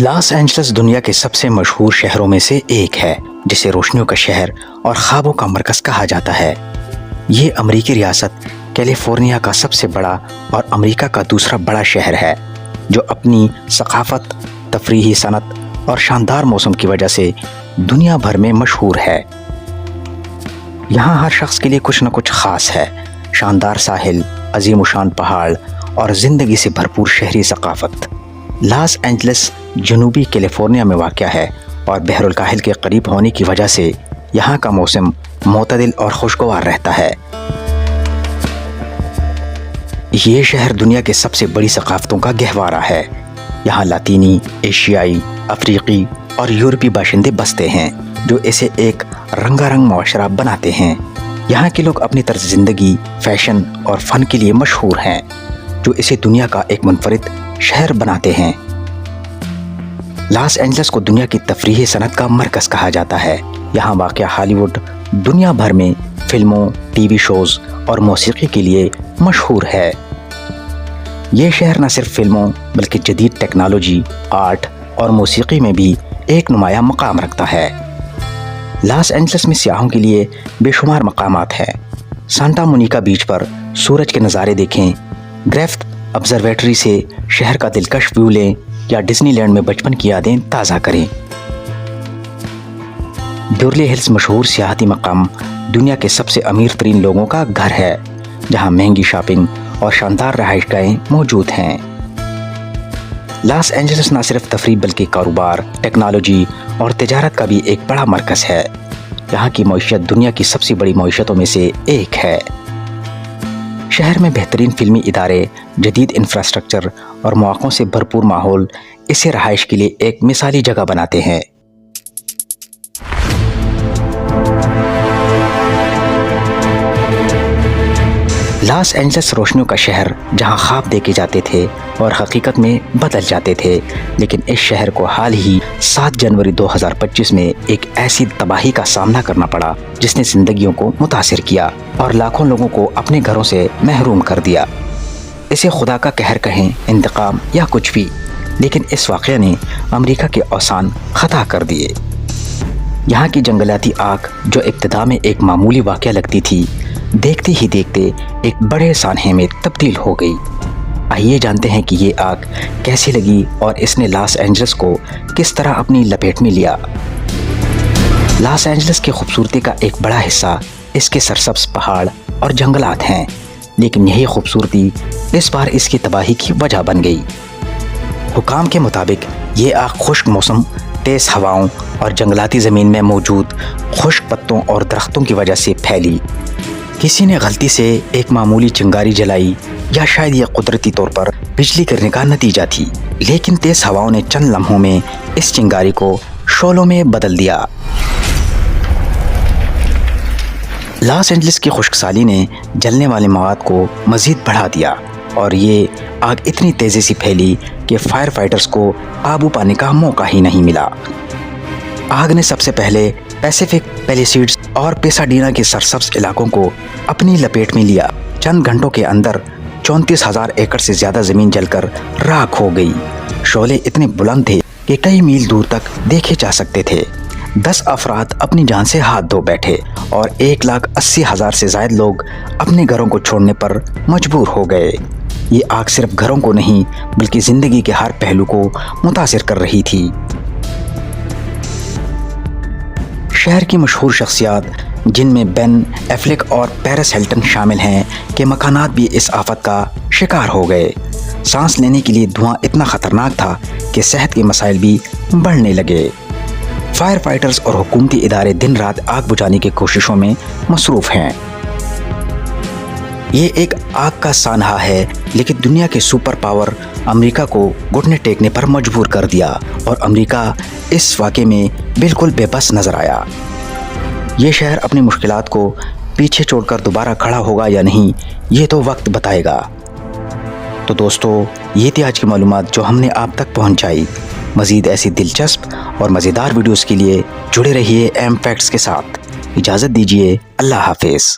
Los Angeles दुनिया के सबसे मशहूर शहरों में से एक है, जिसे रोशनियों का शहर और ख्वाबों का मरकज कहा जाता है। ये अमेरिकी रियासत कैलिफोर्निया का सबसे बड़ा और अमेरिका का दूसरा बड़ा शहर है, जो अपनी सकाफत, तफरीही सनत और शानदार मौसम की वजह से दुनिया भर में मशहूर है। यहाँ हर शख्स के लिए कुछ न कुछ ख़ास है। शानदार साहिल, अजीम-उशान पहाड़ और ज़िंदगी से भरपूर शहरी सकाफत। लॉस एंजल्स जनूबी कैलिफोर्निया में वाक़या है और बहरुल काहिल के करीब होने की वजह से यहाँ का मौसम मोतदिल और खुशगवार रहता है। ये शहर दुनिया के सबसे बड़ी सकाफ़तों का गहवारा है। यहाँ लातीनी, एशियाई, अफ्रीकी और यूरोपी बाशिंदे बसते हैं, जो इसे एक रंगारंग मुआशरा बनाते हैं। यहाँ के लोग अपनी तर्ज ज़िंदगी, फैशन और फ़न के लिए मशहूर हैं, जो इसे दुनिया का एक मुनफरिद शहर बनाते हैं। लॉस एंजल्स को दुनिया की तफरीही सनत का मरकज़ कहा जाता है। यहाँ वाक़या हॉलीवुड दुनिया भर में फिल्मों, टीवी शोज़ और मौसीकी के लिए मशहूर है। ये शहर न सिर्फ फिल्मों बल्कि जदीद टेक्नोलॉजी, आर्ट और मौसीकी में भी एक नुमाया मकाम रखता है। लॉस एंजल्स में सियाहों के लिए बेशुमार मकामात हैं। सांता मोनिका बीच पर सूरज के नज़ारे देखें, ग्रेफ्ट ऑब्जर्वेटरी से शहर का दिलकश व्यू लें या डिज्नीलैंड में बचपन की यादें ताज़ा करें। बेवरली हिल्स मशहूर सियाहती मकाम दुनिया के सबसे अमीर तरीन लोगों का घर है, जहां महंगी शॉपिंग और शानदार रहायशगाहें मौजूद हैं। लॉस एंजल्स न सिर्फ तफरीह बल्कि कारोबार, टेक्नोलॉजी और तिजारत का भी एक बड़ा मरकज़ है। यहाँ की मईशत दुनिया की सबसे बड़ी मईशतों में से एक है। शहर में बेहतरीन फिल्मी इदारे, जदीद इंफ्रास्ट्रक्चर और मौक़ों से भरपूर माहौल इसे रहाइश के लिए एक मिसाली जगह बनाते हैं। लॉस एंजल्स रोशनियों का शहर, जहां ख्वाब देखे जाते थे और हकीकत में बदल जाते थे, लेकिन इस शहर को हाल ही 7 जनवरी 2025 में एक ऐसी तबाही का सामना करना पड़ा जिसने जिंदगियों को मुतासिर किया और लाखों लोगों को अपने घरों से महरूम कर दिया। इसे खुदा का कहर कहें, इंतकाम या कुछ भी, लेकिन इस वाक़या ने अमेरिका के औसान खता कर दिए। यहाँ की जंगलाती आग, जो इब्तिदा में एक मामूली वाक़या लगती थी, देखते ही देखते एक बड़े सानहे में तब्दील हो गई। आइए जानते हैं कि ये आग कैसे लगी और इसने लॉस एंजल्स को किस तरह अपनी लपेट में लिया। लॉस एंजल्स की खूबसूरती का एक बड़ा हिस्सा इसके सरसब्ज पहाड़ और जंगलात हैं, लेकिन यही खूबसूरती इस बार इसकी तबाही की वजह बन गई। हुकाम के मुताबिक ये आग खुश्क मौसम, तेज़ हवाओं और जंगलाती ज़मीन में मौजूद खुश्क पत्तों और दरख्तों की वजह से फैली। किसी ने गलती से एक मामूली चिंगारी जलाई या शायद यह कुदरती तौर पर बिजली गिरने का नतीजा थी, लेकिन तेज़ हवाओं ने चंद लम्हों में इस चिंगारी को शोलों में बदल दिया। लॉस एंजल्स की खुश्कसाली ने जलने वाले मवाद को मज़ीद बढ़ा दिया और ये आग इतनी तेज़ी से फैली कि फायर फाइटर्स को काबू पाने का मौका ही नहीं मिला। आग ने सबसे पहले पैसिफिक पैलिसेड्स और पेसाडीना के सरसब्ज इलाकों को अपनी लपेट में लिया। चंद घंटों के अंदर 34,000 एकड़ से ज़्यादा ज़मीन जलकर राख हो गई। शोले इतने बुलंद थे कि कई मील दूर तक देखे जा सकते थे। 10 अफराद अपनी जान से हाथ धो बैठे और 1,80,000 से ज़ायद लोग अपने घरों को छोड़ने पर मजबूर हो गए। ये आग सिर्फ घरों को नहीं बल्कि ज़िंदगी के हर पहलू को मुतासिर कर रही थी। शहर की मशहूर शख्सियात, जिनमें बेन एफ्लेक और पेरिस हिल्टन शामिल हैं, के मकानात भी इस आफत का शिकार हो गए। सांस लेने के लिए धुआं इतना ख़तरनाक था कि सेहत के मसाइल भी बढ़ने लगे। फायर फाइटर्स और हुकूमती इदारे दिन रात आग बुझाने की कोशिशों में मसरूफ़ हैं। ये एक आग का सानहा है, लेकिन दुनिया के सुपर पावर अमेरिका को घुटने टेकने पर मजबूर कर दिया और अमेरिका इस वाक़े में बिल्कुल बेबस नज़र आया। ये शहर अपनी मुश्किलात को पीछे छोड़कर दोबारा खड़ा होगा या नहीं, ये तो वक्त बताएगा। तो दोस्तों, ये थी आज की मालूमात जो हमने आप तक पहुंचाई। मज़ीद ऐसी दिलचस्प और मज़ेदार वीडियोस के लिए जुड़े रहिए एम फैक्ट्स के साथ। इजाज़त दीजिए, अल्लाह हाफिज़।